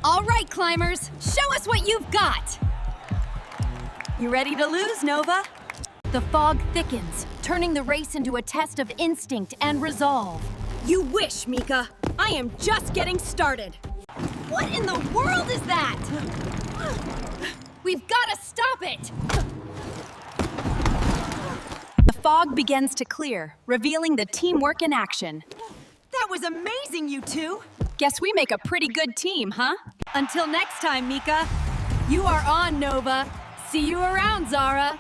All right, climbers, show us what you've got. You ready to lose, Nova? The fog thickens, turning the race into a test of instinct and resolve. You wish, Mika. I am just getting started. What in the world is that? We've got to stop it! The fog begins to clear, revealing the teamwork in action. That was amazing, you two! Guess we make a pretty good team, huh? Until next time, Mika. You are on, Nova. See you around, Zara.